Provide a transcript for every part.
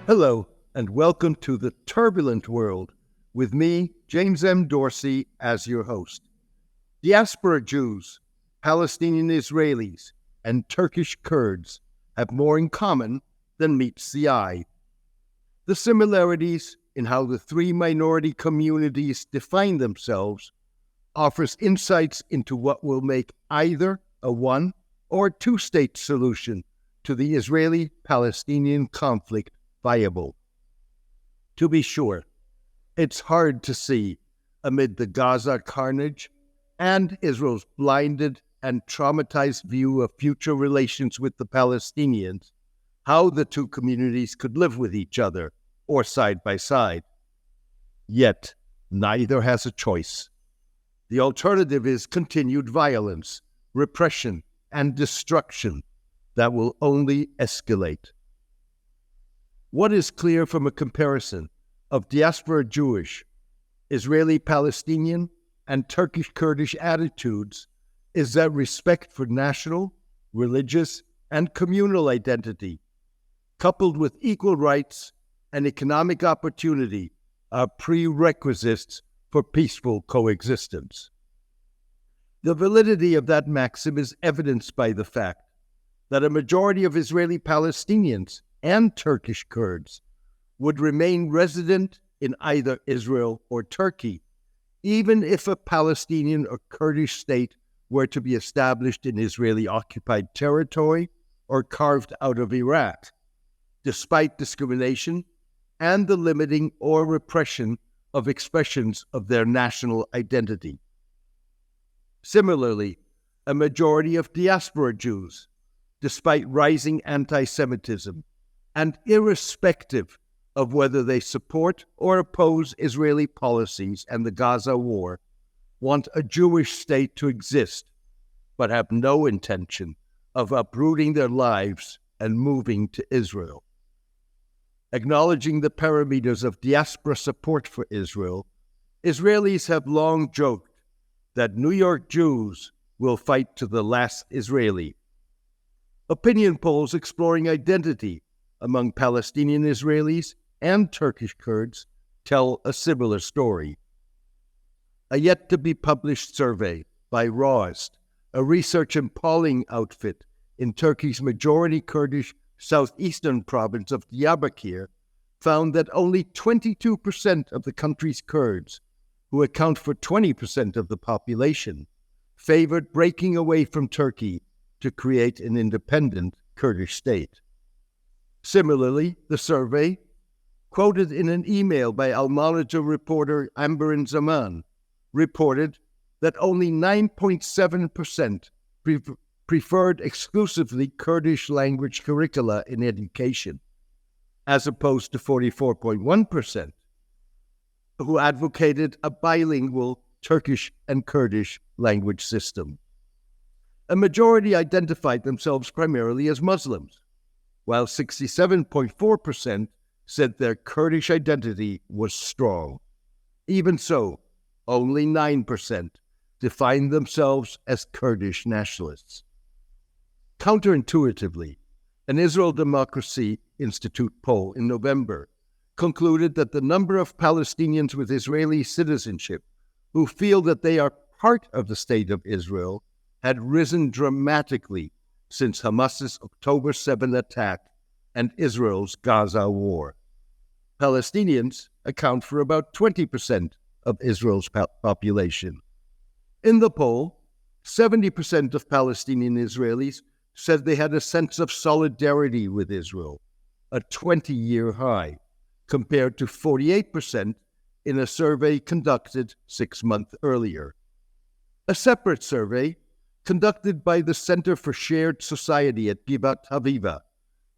Hello, and welcome to the turbulent world with me, James M. Dorsey, as your host. Diaspora Jews, Palestinian Israelis, and Turkish Kurds have more in common than meets the eye. The similarities in how the three minority communities define themselves offers insights into what will make either a one- or two-state solution to the Israeli-Palestinian conflict viable. To be sure, it's hard to see, amid the Gaza carnage and Israel's blinded and traumatized view of future relations with the Palestinians, how the two communities could live with each other or side by side. Yet, neither has a choice. The alternative is continued violence, repression, and destruction that will only escalate. What is clear from a comparison of diaspora Jewish, Israeli-Palestinian, and Turkish Kurdish attitudes is that respect for national, religious, and communal identity, coupled with equal rights and economic opportunity, are prerequisites for peaceful coexistence. The validity of that maxim is evidenced by the fact that a majority of Israeli-Palestinians and Turkish Kurds would remain resident in either Israel or Turkey, even if a Palestinian or Kurdish state were to be established in Israeli-occupied territory or carved out of Iraq, despite discrimination and the limiting or repression of expressions of their national identity. Similarly, a majority of diaspora Jews, despite rising anti-Semitism, and irrespective of whether they support or oppose Israeli policies and the Gaza war, want a Jewish state to exist, but have no intention of uprooting their lives and moving to Israel. Acknowledging the parameters of diaspora support for Israel, Israelis have long joked that New York Jews will fight to the last Israeli. Opinion polls exploring identity among Palestinian Israelis and Turkish Kurds tell a similar story. A yet-to-be-published survey by Rawest, a research and polling outfit in Turkey's majority Kurdish southeastern province of Diyarbakir, found that only 22% of the country's Kurds, who account for 20% of the population, favored breaking away from Turkey to create an independent Kurdish state. Similarly, the survey, quoted in an email by Al-Manager reporter Amberin Zaman, reported that only 9.7% preferred exclusively Kurdish language curricula in education, as opposed to 44.1% who advocated a bilingual Turkish and Kurdish language system. A majority identified themselves primarily as Muslims, while 67.4% said their Kurdish identity was strong. Even so, only 9% defined themselves as Kurdish nationalists. Counterintuitively, an Israel Democracy Institute poll in November concluded that the number of Palestinians with Israeli citizenship who feel that they are part of the State of Israel had risen dramatically since Hamas's October 7 attack and Israel's Gaza war. Palestinians account for about 20% of Israel's population. In the poll, 70% of Palestinian Israelis said they had a sense of solidarity with Israel, a 20-year high, compared to 48% in a survey conducted 6 months earlier. A separate survey, conducted by the Center for Shared Society at Givat Haviva,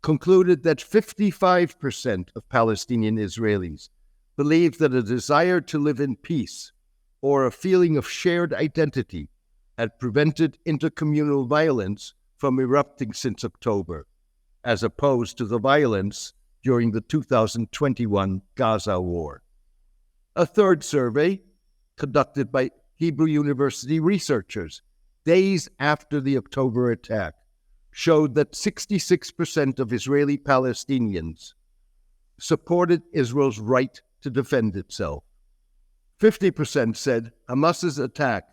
concluded that 55% of Palestinian Israelis believe that a desire to live in peace or a feeling of shared identity had prevented intercommunal violence from erupting since October, as opposed to the violence during the 2021 Gaza war. A third survey, conducted by Hebrew University researchers days after the October attack, showed that 66% of Israeli Palestinians supported Israel's right to defend itself. 50% said Hamas's attack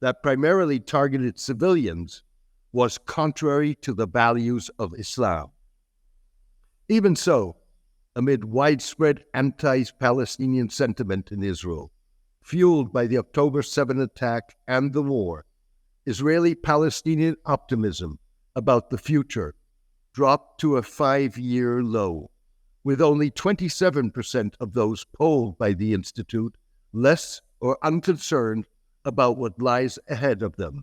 that primarily targeted civilians was contrary to the values of Islam. Even so, amid widespread anti-Palestinian sentiment in Israel, fueled by the October 7 attack and the war, Israeli-Palestinian optimism about the future dropped to a 5-year low, with only 27% of those polled by the Institute less or unconcerned about what lies ahead of them.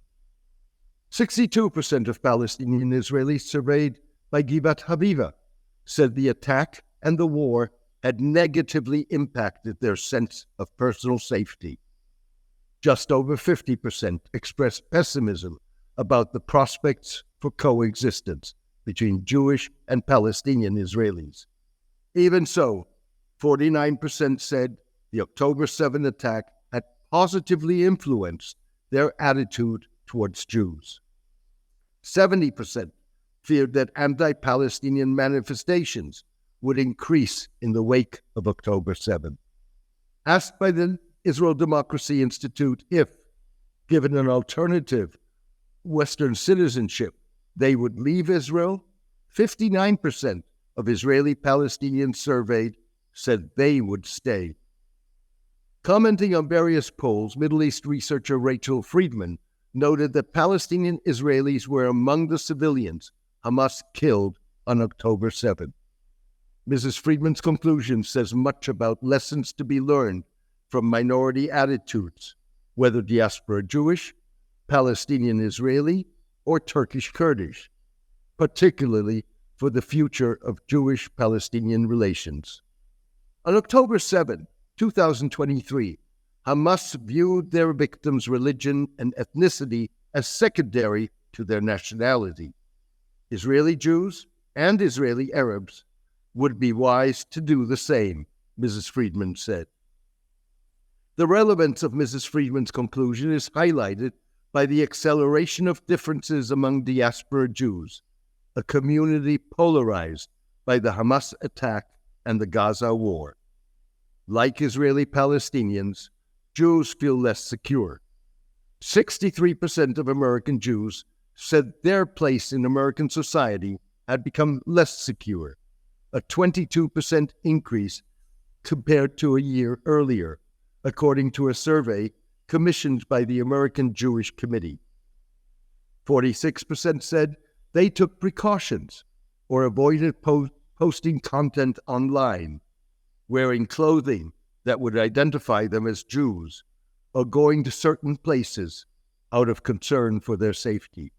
62% of Palestinian Israelis surveyed by Givat Haviva said the attack and the war had negatively impacted their sense of personal safety. Just over 50% expressed pessimism about the prospects for coexistence between Jewish and Palestinian Israelis. Even so, 49% said the October 7 attack had positively influenced their attitude towards Jews. 70% feared that anti-Palestinian manifestations would increase in the wake of October 7. Asked by the Israel Democracy Institute if, given an alternative Western citizenship, they would leave Israel, 59% of Israeli-Palestinians surveyed said they would stay. Commenting on various polls, Middle East researcher Rachel Friedman noted that Palestinian Israelis were among the civilians Hamas killed on October 7. Mrs. Friedman's conclusion says much about lessons to be learned from minority attitudes, whether diaspora Jewish, Palestinian Israeli, or Turkish Kurdish, particularly for the future of Jewish-Palestinian relations. On October 7, 2023, Hamas viewed their victims' religion and ethnicity as secondary to their nationality. Israeli Jews and Israeli Arabs would be wise to do the same, Mrs. Friedman said. The relevance of Mrs. Friedman's conclusion is highlighted by the acceleration of differences among diaspora Jews, a community polarized by the Hamas attack and the Gaza war. Like Israeli Palestinians, Jews feel less secure. 63% of American Jews said their place in American society had become less secure, a 22% increase compared to a year earlier, according to a survey commissioned by the American Jewish Committee. 46% said they took precautions or avoided posting content online, wearing clothing that would identify them as Jews, or going to certain places out of concern for their safety.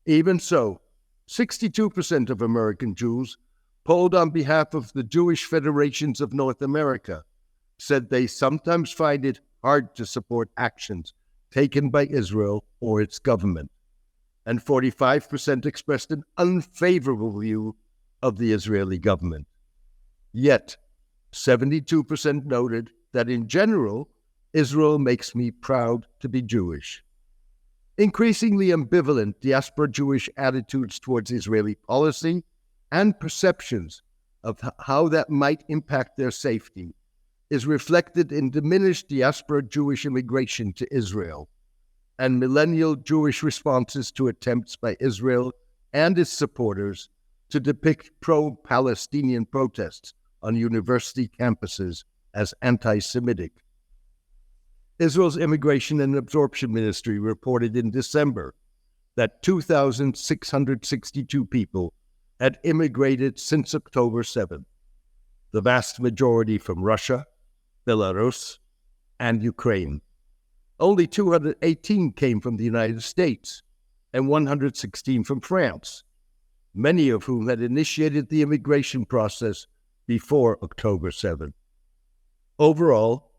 Even so, 62% of American Jews polled on behalf of the Jewish Federations of North America said they sometimes find it hard to support actions taken by Israel or its government, and 45% expressed an unfavorable view of the Israeli government. Yet, 72% noted that in general, Israel makes me proud to be Jewish. Increasingly ambivalent diaspora Jewish attitudes towards Israeli policy and perceptions of how that might impact their safety is reflected in diminished diaspora Jewish immigration to Israel and millennial Jewish responses to attempts by Israel and its supporters to depict pro-Palestinian protests on university campuses as anti-Semitic. Israel's Immigration and Absorption Ministry reported in December that 2,662 people had immigrated since October 7, the vast majority from Russia, Belarus, and Ukraine. Only 218 came from the United States and 116 from France, many of whom had initiated the immigration process before October 7. Overall,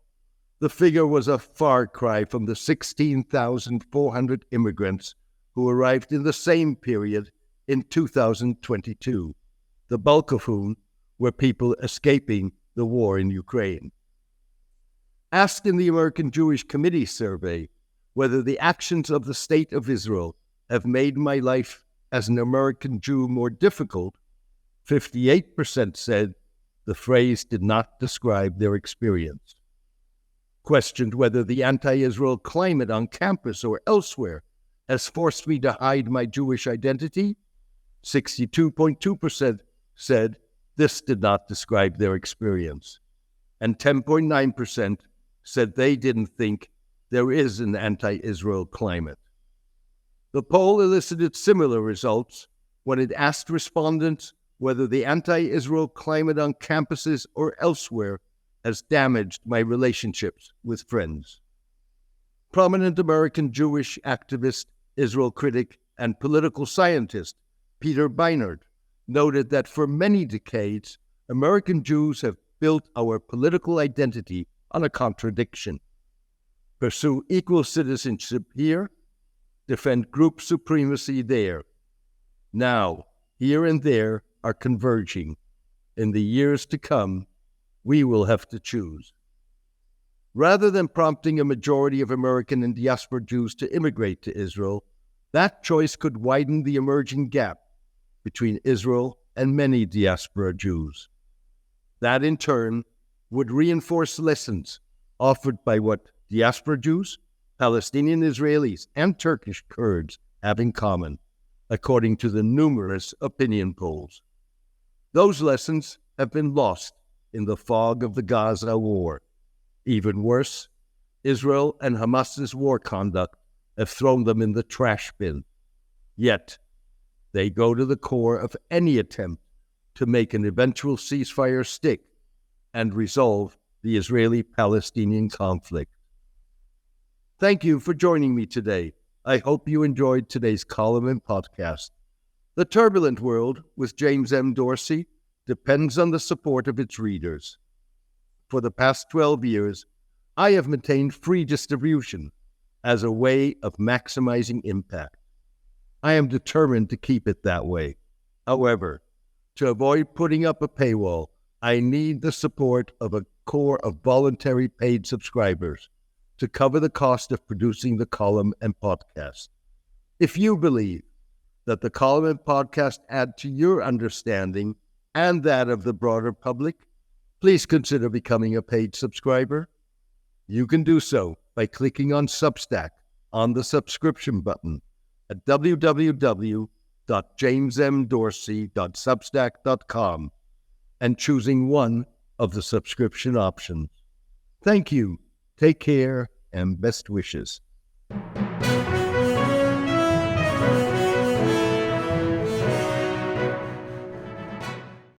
the figure was a far cry from the 16,400 immigrants who arrived in the same period in 2022, the bulk of whom were people escaping the war in Ukraine. Asked in the American Jewish Committee survey whether the actions of the State of Israel have made my life as an American Jew more difficult, 58% said the the phrase did not describe their experience. Questioned whether the anti-Israel climate on campus or elsewhere has forced me to hide my Jewish identity, 62.2% said this did not describe their experience, and 10.9% said they didn't think there is an anti-Israel climate. The poll elicited similar results when it asked respondents whether the anti-Israel climate on campuses or elsewhere has damaged my relationships with friends. Prominent American Jewish activist, Israel critic, and political scientist Peter Beinart noted that for many decades, American Jews have built our political identity on a contradiction. Pursue equal citizenship here, defend group supremacy there. Now, here and there are converging. In the years to come, we will have to choose. Rather than prompting a majority of American and diaspora Jews to immigrate to Israel, that choice could widen the emerging gap between Israel and many diaspora Jews. That, in turn, would reinforce lessons offered by what diaspora Jews, Palestinian Israelis, and Turkish Kurds have in common, according to the numerous opinion polls. Those lessons have been lost in the fog of the Gaza war. Even worse, Israel and Hamas's war conduct have thrown them in the trash bin. Yet, they go to the core of any attempt to make an eventual ceasefire stick and resolve the Israeli-Palestinian conflict. Thank you for joining me today. I hope you enjoyed today's column and podcast. The Turbulent World with James M. Dorsey depends on the support of its readers. For the past 12 years, I have maintained free distribution as a way of maximizing impact. I am determined to keep it that way. However, to avoid putting up a paywall, I need the support of a core of voluntary paid subscribers to cover the cost of producing the column and podcast. If you believe that the column and podcast add to your understanding and that of the broader public, please consider becoming a paid subscriber. You can do so by clicking on Substack on the subscription button at www.jamesmdorsey.substack.com and choosing one of the subscription options. Thank you, take care, and best wishes.